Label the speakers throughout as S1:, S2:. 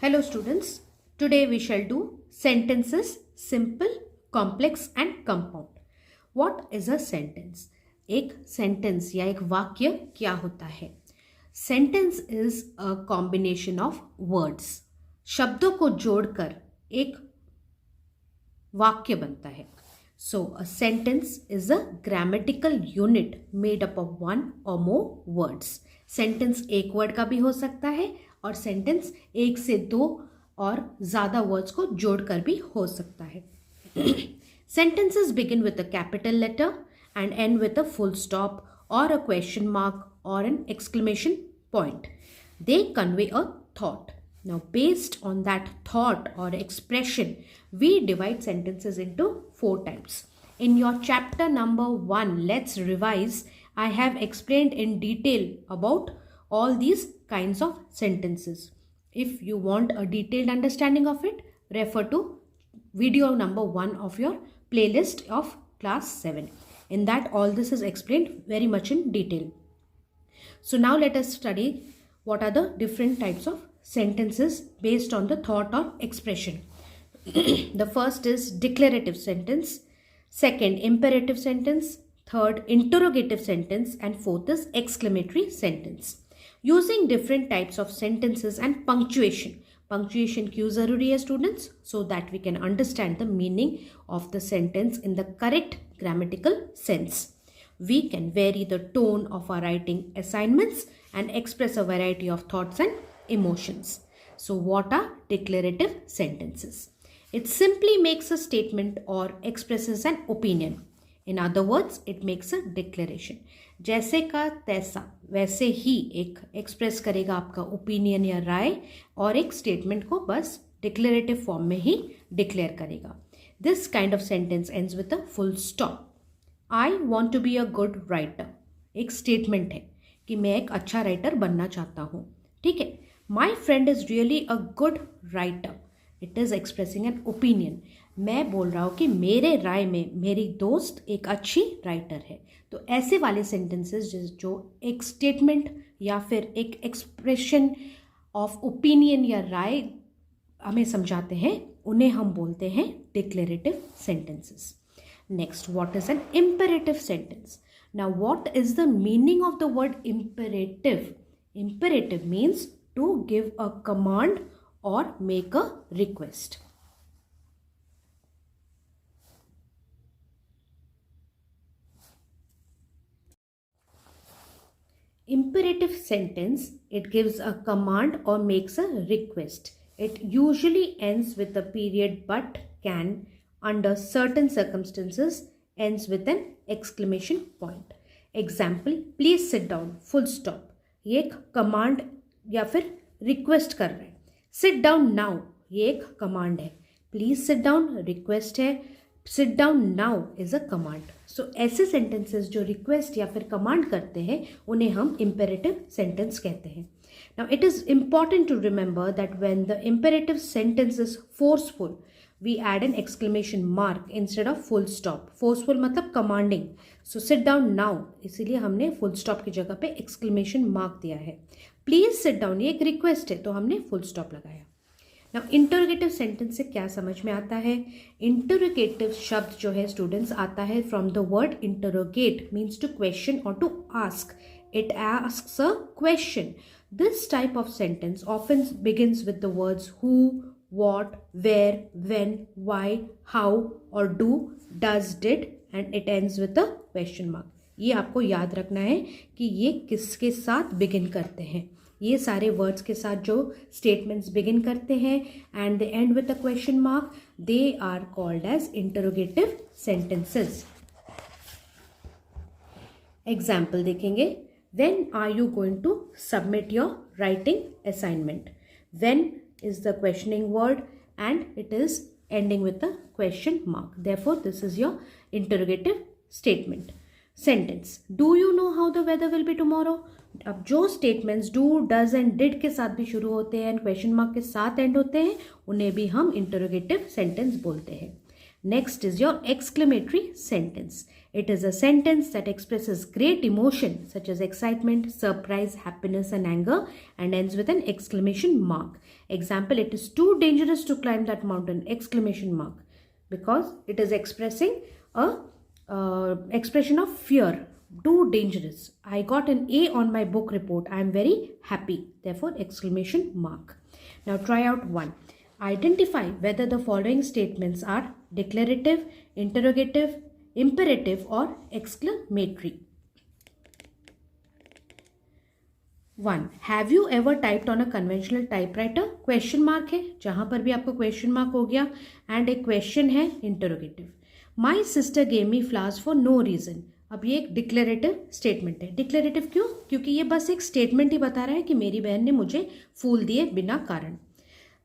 S1: Hello students, today we shall do sentences simple, complex and compound. What is a sentence? एक sentence या एक वाक्य क्या होता है? Sentence is a combination of words. शब्दों को जोड़कर एक वाक्य बनता है. So a sentence is a grammatical unit made up of one or more words. Sentence एक word का भी हो सकता है और सेंटेंस एक से दो और ज़्यादा वर्ड्स को जोड़कर भी हो सकता है. Sentences begin with a capital letter and end with a full stop or a question mark or an exclamation point. They convey a thought. Now, based on that thought or expression, we divide sentences into 4 types. In your chapter number 1, let's revise. I have explained in detail about all these kinds of sentences. If you want a detailed understanding of it, refer to video number 1 of your playlist of class 7. In that, all this is explained very much in detail. So now let us study what are the different types of sentences based on the thought or expression. The first is declarative sentence, second imperative sentence, third interrogative sentence, and fourth is exclamatory sentence. Using different types of sentences and punctuation. Punctuation क्यों ज़रूरी है students? So that we can understand the meaning of the sentence in the correct grammatical sense. We can vary the tone of our writing assignments and express a variety of thoughts and emotions. So what are declarative sentences? It simply makes a statement or expresses an opinion. In other words, it makes a declaration. जैसे का तैसा वैसे ही एक express करेगा आपका opinion या राय और एक स्टेटमेंट को बस डिक्लेरेटिव फॉर्म में ही डिक्लेयर करेगा. This kind of sentence ends with a full stop. I want to be a good writer एक स्टेटमेंट है कि मैं एक अच्छा राइटर बनना चाहता हूँ. ठीक है. My friend is really a good writer. It is expressing an opinion. मैं बोल रहा हूँ कि मेरे राय में मेरी दोस्त एक अच्छी राइटर है. तो ऐसे वाले सेंटेंसेस जो एक स्टेटमेंट या फिर एक एक्सप्रेशन ऑफ ओपिनियन या राय हमें समझाते हैं उन्हें हम बोलते हैं declarative sentences. Next, what is an imperative sentence? Now what is the meaning of the word imperative? Imperative means to give a command or make a request. Imperative sentence, it gives a command or makes a request. It usually ends with a period but can, under certain circumstances, ends with an exclamation point. Example, please sit down, full stop. ये एक command या फिर request कर रहे हैं. Sit down now, ये एक command है. Please sit down, request है. Sit down now is a command. So ऐसे sentences जो request या फिर command करते हैं उन्हें हम imperative sentence कहते हैं. Now it is important to remember that when the imperative sentence is forceful, we add an exclamation mark instead of full stop. Forceful मतलब commanding. So sit down now, इसीलिए हमने full stop की जगह पे exclamation mark दिया है. Please sit down ये एक request है तो हमने full stop लगाया. Now इंटरोगेटिव सेंटेंस से क्या समझ में आता है? इंटरोगेटिव शब्द जो है स्टूडेंट्स आता है from the word interrogate, means to question or to ask. It asks a question. This type of sentence often begins with the words who, what, where, when, why, how or do, does, did and it ends with a question mark. ये आपको याद रखना है कि ये किसके साथ begin करते हैं. ये सारे वर्ड्स के साथ जो स्टेटमेंट्स बिगिन करते हैं and they end with a question mark, they are called as interrogative sentences. Example देखेंगे. When are you going to submit your writing assignment? When is the questioning word and it is ending with the question mark. Therefore this is your interrogative statement. Sentence, do you know how the weather will be tomorrow? अब जो statements do, does and did के साथ भी शुरू होते हैं and question mark के साथ एंड होते हैं उन्हें भी हम इंटरोगेटिव सेंटेंस बोलते हैं. Next is your exclamatory sentence. It is a sentence that expresses great emotion such as excitement, surprise, happiness and anger and ends with an exclamation mark. Example, it is too dangerous to climb that mountain, exclamation mark, because it is expressing a expression of fear. Too dangerous. I got an A on my book report. I am very happy. Therefore, exclamation mark. Now try out one. Identify whether the following statements are declarative, interrogative, imperative or exclamatory. 1. Have you ever typed on a conventional typewriter? Question mark है, जहां पर भी आपको question mark हो गया, and एक question है interrogative. My sister gave me flowers for no reason. अब ये एक डिक्लेरेटिव स्टेटमेंट है. डिक्लेरेटिव क्यों? क्योंकि ये बस एक स्टेटमेंट ही बता रहा है कि मेरी बहन ने मुझे फूल दिए बिना कारण.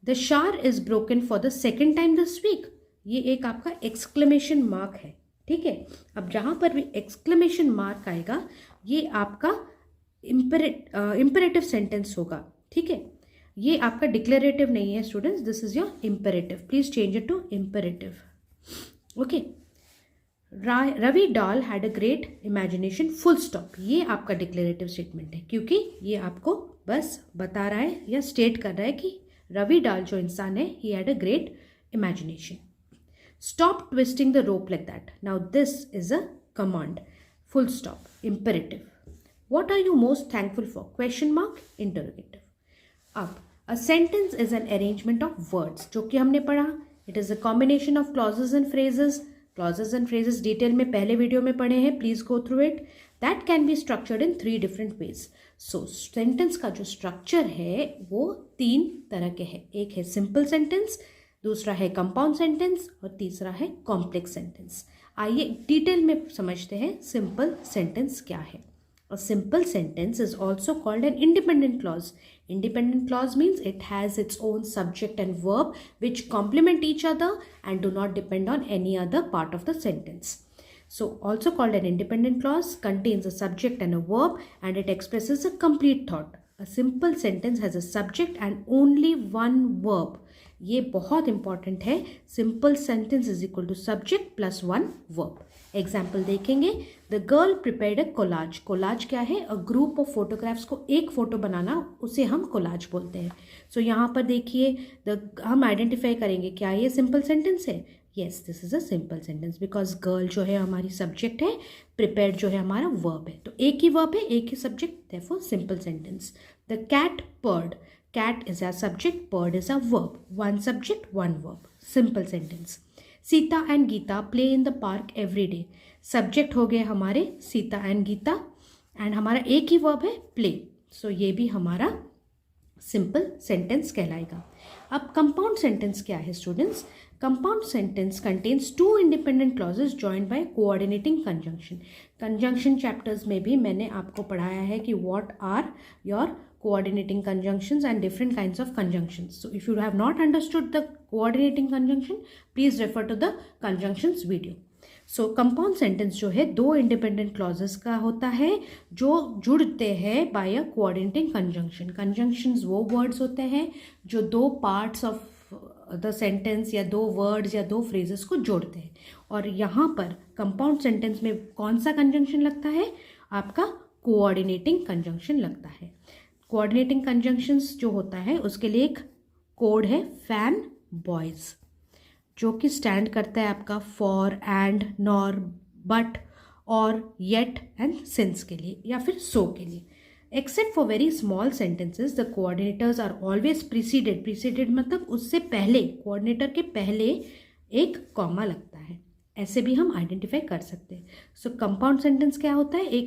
S1: The jar is broken for the second time this week. ये एक आपका एक्सक्लेमेशन मार्क है. ठीक है, अब जहां पर भी एक्सक्लेमेशन मार्क आएगा ये आपका इम्पेरेटिव सेंटेंस होगा. ठीक है, ये आपका डिक्लेरेटिव नहीं है students, this is your imperative. Please change it to imperative. Okay. Roald Dahl had a great imagination, full stop. ये आपका डिक्लेरेटिव स्टेटमेंट है क्योंकि ये आपको बस बता रहा है या स्टेट कर रहा है कि रवि डाल जो इंसान है he had a great imagination. Stop twisting the rope like that. Now this is a command. Full stop, imperative. What are you most thankful for? Question mark, interrogative. अब a sentence is an arrangement of words, जो कि हमने पढ़ा. It is a combination of clauses and phrases. Clauses and phrases detail में पहले video में पढ़े हैं, please go through it. That can be structured in 3 different ways. So sentence का जो structure है वो 3 तरह के हैं. एक है simple sentence, दूसरा है compound sentence और तीसरा है complex sentence. आइए डिटेल में समझते हैं simple sentence क्या है. A simple sentence is also called an independent clause. Independent clause means it has its own subject and verb which complement each other and do not depend on any other part of the sentence. So also called an independent clause, contains a subject and a verb and it expresses a complete thought. A simple sentence has a subject and only one verb. ये बहुत important है. Simple sentence is equal to subject plus 1 verb. Example देखेंगे. The girl prepared a collage. Collage क्या है? A group of photographs को एक photo बनाना, उसे हम कोलाज बोलते हैं. सो यहाँ पर देखिए हम आइडेंटिफाई करेंगे क्या ये सिंपल सेंटेंस है. Yes, this is a simple sentence because girl जो है हमारी सब्जेक्ट है, प्रिपेयर्ड जो है हमारा वर्ब है. तो एक ही वर्ब है, एक ही subject, therefore simple sentence. The cat purred. Cat is our subject, bird is our verb. One subject, one verb. Simple sentence. Sita and Geeta play in the park every day. Subject हो गए हमारे Sita and Gita and हमारा एक ही verb है play. सो ये भी हमारा simple sentence कहलाएगा. अब कंपाउंड सेंटेंस क्या है students? Compound sentence contains 2 independent clauses joined by coordinating conjunction. Conjunction chapters में भी मैंने आपको पढ़ाया है कि what are your coordinating conjunctions and different kinds of conjunctions. So if you have not understood the coordinating conjunction, please refer to the conjunctions video. So compound sentence जो है 2 independent clauses का होता है जो जुड़ते हैं by a coordinating conjunction. Conjunctions वो words होते हैं जो 2 parts of the sentence या 2 words या 2 phrases को जोड़ते हैं. और यहाँ पर compound sentence में कौन सा conjunction लगता है? आपका coordinating conjunction लगता है. कोऑर्डिनेटिंग कंजंक्शंस जो होता है उसके लिए एक कोड है फैन बॉयज, जो कि स्टैंड करता है आपका फॉर, एंड, नॉर, बट, और, येट एंड सिंस के लिए या फिर सो के लिए. Except for very small sentences the coordinators are always preceded मतलब उससे पहले, कोऑर्डिनेटर के पहले एक कॉमा लगता है. ऐसे भी हम आइडेंटिफाई कर सकते हैं. सो कंपाउंड सेंटेंस क्या होता है?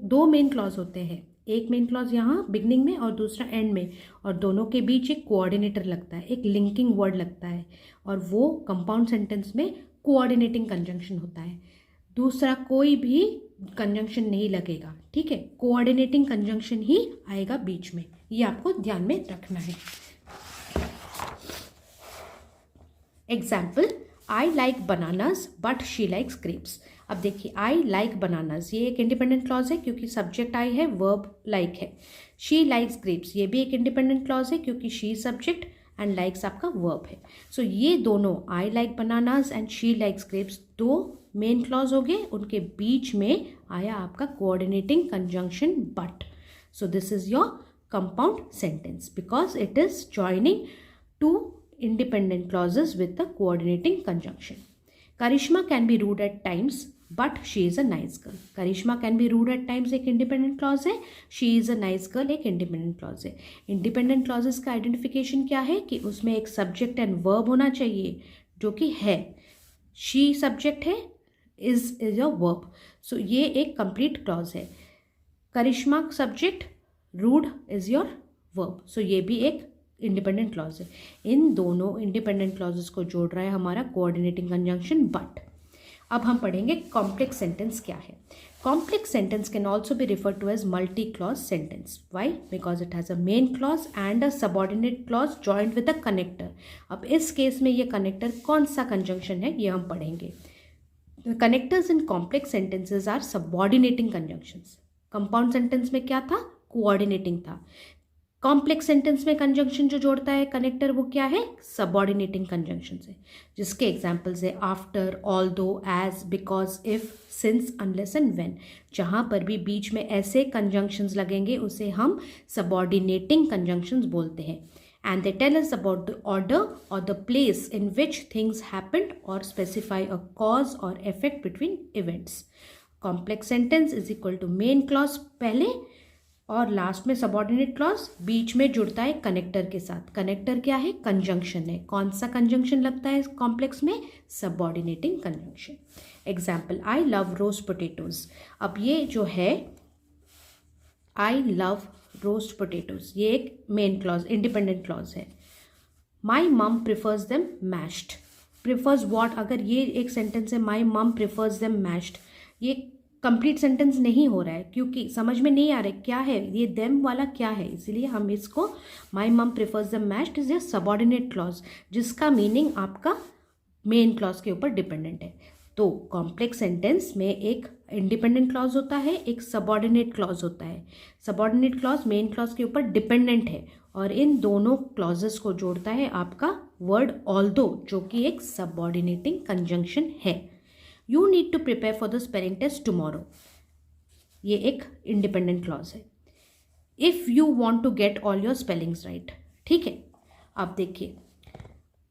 S1: दो मेन क्लॉज होते हैं. एक मेन क्लॉज यहाँ बिगनिंग में और दूसरा एंड में, और दोनों के बीच एक कोऑर्डिनेटर लगता है, एक लिंकिंग वर्ड लगता है, और वो कंपाउंड सेंटेंस में कोऑर्डिनेटिंग कंजंक्शन होता है. दूसरा कोई भी कंजंक्शन नहीं लगेगा. ठीक है, कोऑर्डिनेटिंग कंजंक्शन ही आएगा बीच में. ये आपको ध्यान में रखना है. Example, I like bananas but she likes grapes. अब देखिए, आई लाइक बनानास ये एक इंडिपेंडेंट क्लॉज है क्योंकि सब्जेक्ट आई है, वर्ब लाइक है. शी लाइक्स ग्रेप्स ये भी एक इंडिपेंडेंट क्लॉज है क्योंकि शी सब्जेक्ट एंड लाइक्स आपका वर्ब है. सो ये दोनों I like bananas and she likes grapes दो मेन क्लॉज हो गए, उनके बीच में आया आपका coordinating conjunction but. So this is your compound sentence because it is joining two independent clauses with the coordinating conjunction. Karishma can be rude at times, but she is a nice girl. Karishma can be rude at times एक independent clause है, she is a nice girl एक independent clause है. Independent clauses का identification क्या है कि उसमें एक subject and verb होना चाहिए जो कि है. she subject है, is your verb. So ये एक complete clause है. करिश्मा subject, rude is your verb. So ये भी एक इंडिपेंडेंट क्लॉज है. इन दोनों इंडिपेंडेंट क्लॉजेस को जोड़ रहा है हमारा कोऑर्डिनेटिंग कंजंक्शन बट. अब हम पढ़ेंगे कॉम्प्लेक्स सेंटेंस क्या है. Complex sentence can also be refer to as multi clause sentence. Why? Because it has a main clause and a subordinate clause joint with a connector. अब इस case में ये connector कौन सा कंजंक्शन है ये हम पढ़ेंगे. Connectors in complex sentences are subordinating conjunctions. Compound sentence में क्या था? कोऑर्डिनेटिंग था. कॉम्प्लेक्स सेंटेंस में कंजंक्शन जो जोड़ता है कनेक्टर वो क्या है? सबऑर्डिनेटिंग कंजंक्शन है, जिसके एग्जांपल्स है after, although, as, because, if, since, unless and when. जहाँ पर भी बीच में ऐसे कंजंक्शंस लगेंगे उसे हम सबऑर्डिनेटिंग कंजंक्शंस बोलते हैं. And they tell us about the order or the place in which things happened or specify a cause or effect between events. Complex sentence is equal to main clause पहले और last में subordinate clause, बीच में जुड़ता है connector के साथ. Connector क्या है? कंजंक्शन है. कौन सा कंजंक्शन लगता है कॉम्प्लेक्स में? Subordinating conjunction. Example, I love roast potatoes. अब ये जो है आई लव रोस्ट पोटेटोज ये एक मेन क्लॉज इंडिपेंडेंट क्लॉज है. My mum prefers them mashed. Prefers what? अगर ये एक सेंटेंस है my mum prefers them mashed, ये कंप्लीट सेंटेंस नहीं हो रहा है क्योंकि समझ में नहीं आ रहा है क्या है ये देम वाला क्या है. इसीलिए हम इसको my mum prefers them mashed is a subordinate clause जिसका मीनिंग आपका मेन क्लॉज के ऊपर डिपेंडेंट है. तो कॉम्प्लेक्स सेंटेंस में एक इंडिपेंडेंट क्लॉज होता है, एक सबऑर्डिनेट क्लॉज होता है. सबऑर्डिनेट क्लॉज मेन क्लॉज के ऊपर डिपेंडेंट है और इन दोनों क्लॉजेस को जोड़ता है आपका वर्ड ऑल्दो जो कि एक सबऑर्डिनेटिंग कंजंक्शन है. You need to prepare for the spelling test tomorrow. ये एक इंडिपेंडेंट क्लॉज है. If you want to get all your spellings right. ठीक है, अब देखिए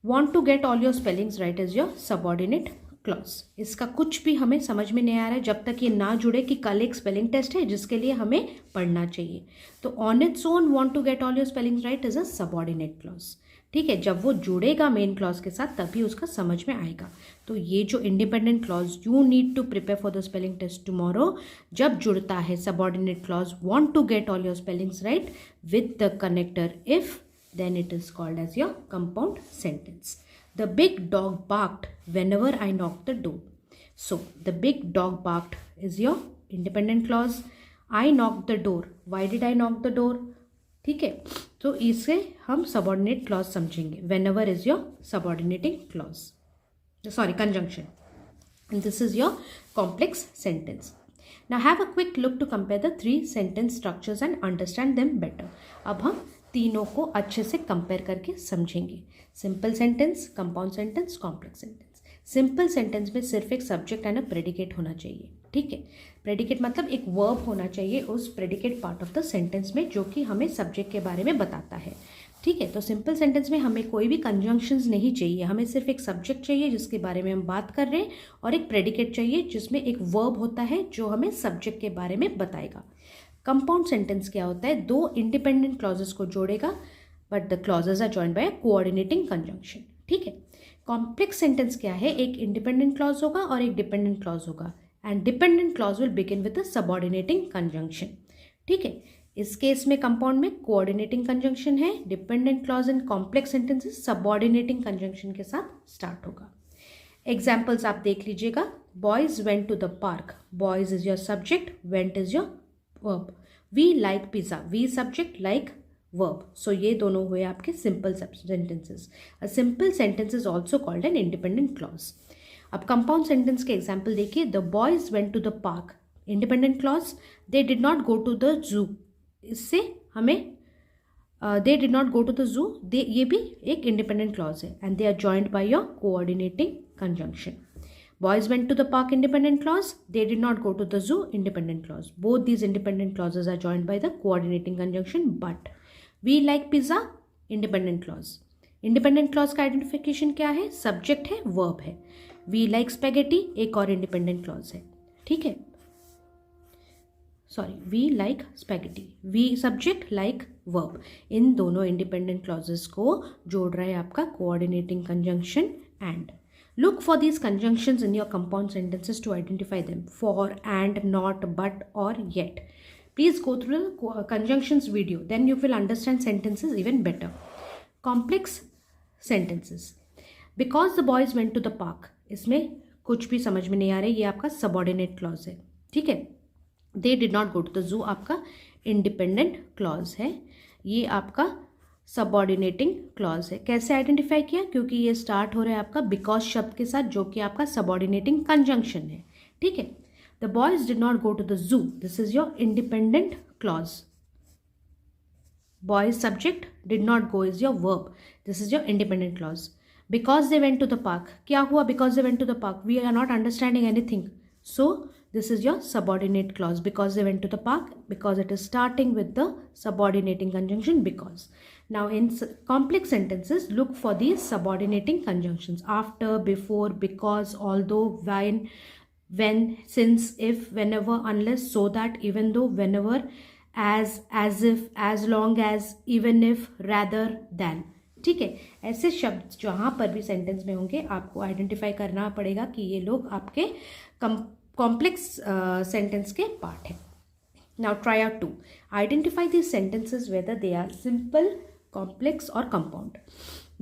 S1: want to get all your spellings right is your subordinate clause. इसका कुछ भी हमें समझ में नहीं आ रहा है जब तक ये ना जुड़े कि कल एक स्पेलिंग टेस्ट है जिसके लिए हमें पढ़ना चाहिए. तो on its own want to get all your spellings right is a subordinate clause. ठीक है, जब वो जुड़ेगा मेन क्लॉज के साथ तभी उसका समझ में आएगा. तो ये जो independent clause you need to prepare for the spelling test tomorrow जब जुड़ता है subordinate clause want to get all your spellings right with the connector if, then it is called as your compound sentence. The big dog barked whenever I knock the door. So the big dog barked is your independent clause. I knock the door. Why did I knock the door? ठीक है, तो इसे हम subordinate clause समझेंगे. Whenever is your subordinating clause, sorry conjunction. and this is your complex sentence. Now have a quick look to compare the three sentence structures and understand them better. अब हम तीनों को अच्छे से कंपेयर करके समझेंगे. Simple sentence, compound sentence, complex sentence. Simple sentence में सिर्फ एक सब्जेक्ट एंड अ प्रेडिकेट होना चाहिए. ठीक है, प्रेडिकेट मतलब एक वर्ब होना चाहिए उस predicate part of the sentence में जो कि हमें सब्जेक्ट के बारे में बताता है. ठीक है, तो सिंपल सेंटेंस में हमें कोई भी कंजंक्शंस नहीं चाहिए. हमें सिर्फ एक सब्जेक्ट चाहिए जिसके बारे में हम बात कर रहे हैं और एक प्रेडिकेट चाहिए जिसमें एक वर्ब होता है जो हमें सब्जेक्ट के बारे में बताएगा. कंपाउंड सेंटेंस क्या होता है? दो इंडिपेंडेंट क्लॉजेस को जोड़ेगा but the clauses are joined by coordinating conjunction. ठीक है, कॉम्प्लेक्स सेंटेंस क्या है? एक इंडिपेंडेंट क्लॉज होगा और एक डिपेंडेंट क्लॉज होगा and dependent clause will begin with a subordinating conjunction. ठीक है, इस केस में कंपाउंड में कोऑर्डिनेटिंग कंजंक्शन है. Dependent clause in complex sentences subordinating conjunction के साथ स्टार्ट होगा. एग्जाम्पल्स आप देख लीजिएगा. Boys went to the park. Boys is your subject, went is your verb. We like pizza. We subject, like verb. So ये दोनों हुए आपके simple sentences. A simple sentence is also called an independent clause. अब compound sentence के example देखिए. The boys went to the park, independent clause. They did not go to the zoo. इससे हमें they did not go to the zoo, they, ये भी एक independent clause है. And they are joined by your coordinating conjunction. Boys went to the park, independent clause. They did not go to the zoo, independent clause. Both these independent clauses are joined by the coordinating conjunction. But we like pizza, independent clause. Independent clause का identification क्या है? Subject है, verb है. We like spaghetti, एक और independent clause है. ठीक है? Sorry, we like spaghetti. We subject like verb. इन दोनों independent clauses को जोड़ रहा है आपका coordinating conjunction and. Look for these conjunctions in your compound sentences to identify them. For, and, not, but, or, yet. Please go through the conjunctions video. Then you will understand sentences even better. Complex sentences. Because the boys went to the park. इसमें कुछ भी समझ में नहीं आ रहा है. ये आपका subordinate clause है. ठीक है. They did not go to the zoo आपका independent clause है. ये आपका सबऑर्डिनेटिंग क्लॉज है. कैसे आइडेंटिफाई किया? क्योंकि ये स्टार्ट हो रहा है आपका बिकॉज शब्द के साथ, जो कि आपका सबऑर्डिनेटिंग कंजंक्शन है. ठीक है. The boys did not go to the zoo, this is your independent clause. Boys subject, did not go is your verb, this is your independent clause. Because they went to the park, क्या हुआ? Because they went to the park, we are not understanding anything, so this is your subordinate clause. Because they went to the park, because it is starting with the subordinating conjunction because. Now in complex sentences, look for these subordinating conjunctions: after, before, because, although, when, since, if, whenever, unless, so that, even though, whenever, as if, as long as, even if, rather than. ठीक है. ऐसे शब्द जहाँ पर भी sentence में होंगे आपको आइडेंटिफाई करना पड़ेगा कि ये लोग आपके कॉम्प्लेक्स सेंटेंस के पार्ट है. Now try out 2. Identify this sentences whether they are simple, complex or compound.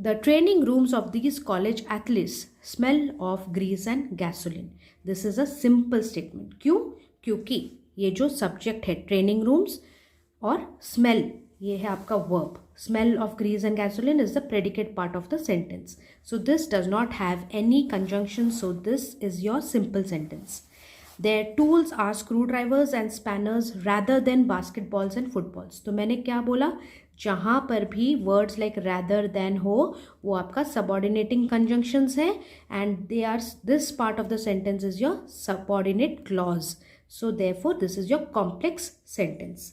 S1: The training rooms of these college athletes smell of grease and gasoline. This is a simple statement. क्यों? क्योंकि ये जो subject है training rooms और smell, ये है आपका verb. Smell of grease and gasoline is the predicate part of the sentence. So this does not have any conjunction. So this is your simple sentence. Their tools are screwdrivers and spanners rather than basketballs and footballs. तो मैंने क्या बोला? जहाँ पर भी words like rather than हो, वो आपका subordinating conjunctions है, and they are, this part of the sentence is your subordinate clause. So therefore this is your complex sentence.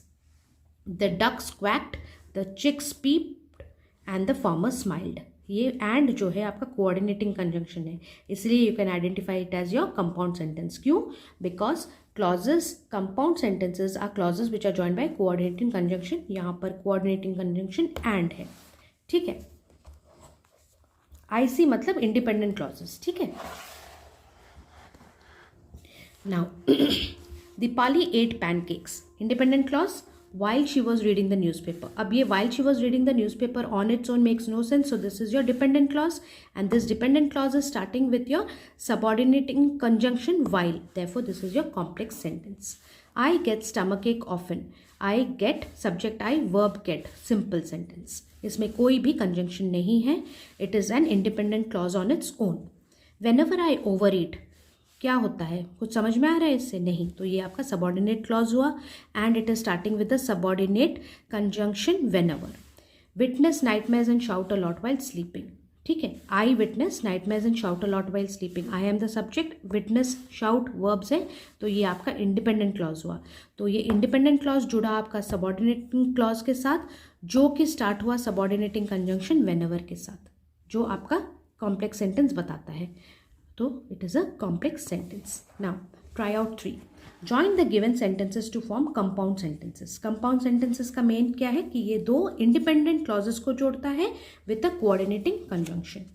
S1: The ducks quacked, the chicks peeped and the farmer smiled. ये and जो है आपका coordinating conjunction है, इसलिए you can identify it as your compound sentence. क्यों? Because clauses, compound sentences are clauses which are joined by coordinating conjunction. यहाँ पर coordinating conjunction and है. ठीक है. IC मतलब independent clauses. ठीक है. Now Dipali ate pancakes. Independent clause. While she was reading the newspaper. अब ये while she was reading the newspaper on its own makes no sense. So this is your dependent clause, and this dependent clause is starting with your subordinating conjunction while. Therefore this is your complex sentence. I get stomachache often. I get subject I, verb get, simple sentence. इसमें कोई भी conjunction नहीं है. It is an independent clause on its own. Whenever I overeat, क्या होता है? कुछ समझ में आ रहा है इससे? नहीं. तो ये आपका सबऑर्डिनेट क्लॉज हुआ, and it is starting with the subordinate conjunction whenever. Witness nightmares and shout a lot while sleeping. ठीक है. I witness nightmares and shout a lot while sleeping. I am the subject, witness shout verbs है, तो ये आपका independent clause हुआ. तो ये independent clause जुड़ा आपका सबऑर्डिनेटिंग क्लॉज के साथ, जो कि स्टार्ट हुआ सबऑर्डिनेटिंग कंजंक्शन व्हेनेवर के साथ, जो आपका कॉम्प्लेक्स सेंटेंस बताता है. So it is a complex sentence. Now try out 3. Join the given sentences to form compound sentences. Compound sentences का main क्या है कि ये दो independent clauses को जोड़ता है with a coordinating conjunction.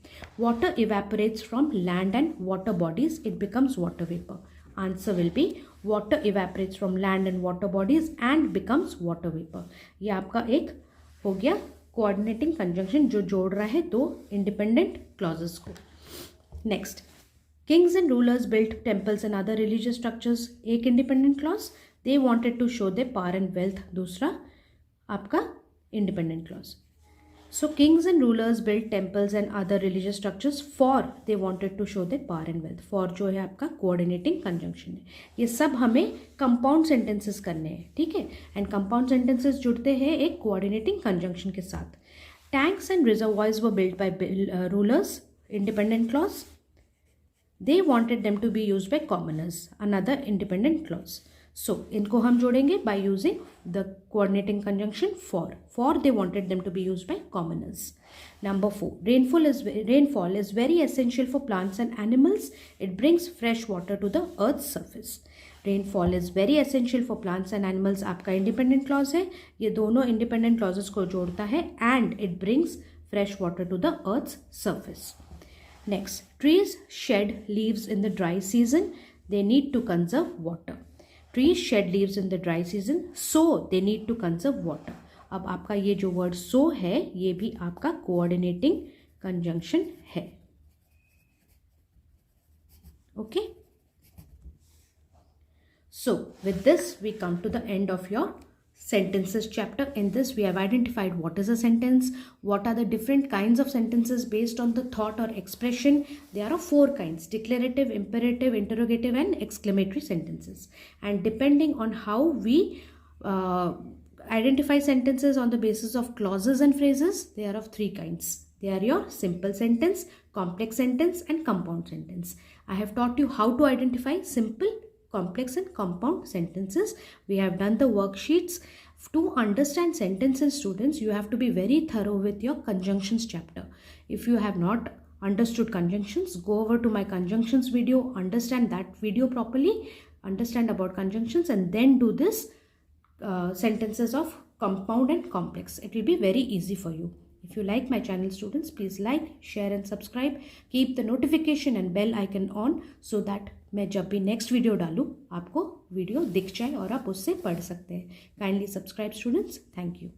S1: Water evaporates from land and water bodies. It becomes water vapor. Answer will be water evaporates from land and water bodies and becomes water vapor. ये आपका एक हो गया coordinating conjunction जो जोड़ रहा है दो independent clauses को. Next. Kings and rulers built temples and other religious structures. एक independent clause. They wanted to show their power and wealth. दूसरा आपका independent clause. So kings and rulers built temples and other religious structures for they wanted to show their power and wealth. For जो है आपका coordinating conjunction है. ये सब हमें compound sentences करने हैं, ठीक है. And compound sentences जुड़ते हैं एक coordinating conjunction के साथ. Tanks and reservoirs were built by rulers. Independent clause. They wanted them to be used by commoners. Another independent clause. So इनको हम जोड़ेंगे by using the coordinating conjunction for. For they wanted them to be used by commoners. Number 4. Rainfall is very essential for plants and animals. It brings fresh water to the earth's surface. Rainfall is very essential for plants and animals. आपका independent clause है. ये दोनों independent clauses को जोड़ता है and it brings fresh water to the earth's surface. Next, trees shed leaves in the dry season. They need to conserve water. Trees shed leaves in the dry season, so they need to conserve water. अब आपका ये जो word so है, ये भी आपका coordinating conjunction है. Okay? So, with this, we come to the end of your sentences chapter. In this we have identified what is a sentence, what are the different kinds of sentences based on the thought or expression. There are 4 kinds: declarative, imperative, interrogative and exclamatory sentences. And depending on how we identify sentences on the basis of clauses and phrases, they are of 3 kinds. They are your simple sentence, complex sentence and compound sentence. I have taught you how to identify simple, complex and compound sentences. We have done the worksheets. To understand sentences, students, you have to be very thorough with your conjunctions chapter. If you have not understood conjunctions, go over to my conjunctions video, understand that video properly, understand about conjunctions and then do this sentences of compound and complex. It will be very easy for you. If you like my channel, students, please like, share and subscribe. Keep the notification and bell icon on so that मैं जब भी next video डालूँ आपको video दिख जाए और आप उससे पढ़ सकते हैं. Kindly subscribe students. Thank you.